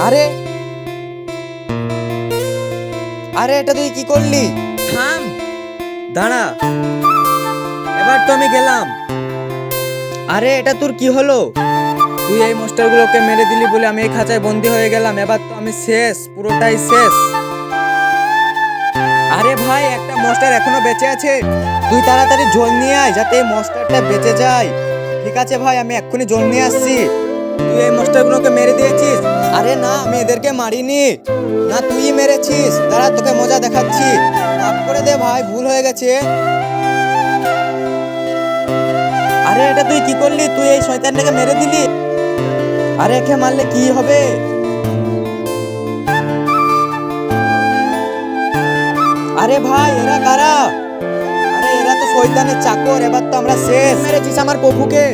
আরে আরে এটা তুই কি করলি? থাম, দাঁড়া, এবার তো আমি গেলাম। আরে এটা তোর কি হলো? তুই এই মাস্টারগুলোকে মেরে দিলি বলে আমি এই খাঁচায় বন্দি হয়ে গেলাম। এবার তো আমি শেষ, পুরোটাই শেষ। আরে ভাই, একটা মস্টার এখনো বেঁচে আছে। তুই তাড়াতাড়ি জল নিয়ে আয় যাতে এই মস্টারটা বেঁচে যায়। ঠিক আছে ভাই, আমি এক্ষুনি জল নিয়ে আসছি। তুই এই মাস্টারগুলোকে মেরে দিয়েছিস? আরে না, আমি এদেরকে মারিনি। না, তুই মেরেছিস। দাঁড়া, তোকে মজা দেখাচ্ছি। মাফ করে দে ভাই, ভুল হয়ে গেছে। আরে এটা তুই কি করলি? তুই এই শয়তানটাকে মেরে দিলি। আরে একে মারলে কি হবে? আরে ভাই, এরা কারা? আরে এরা তো শয়তানের চাকর। এবার তো আমরা শেষ। মেরেছিস আমার প্রভুকে।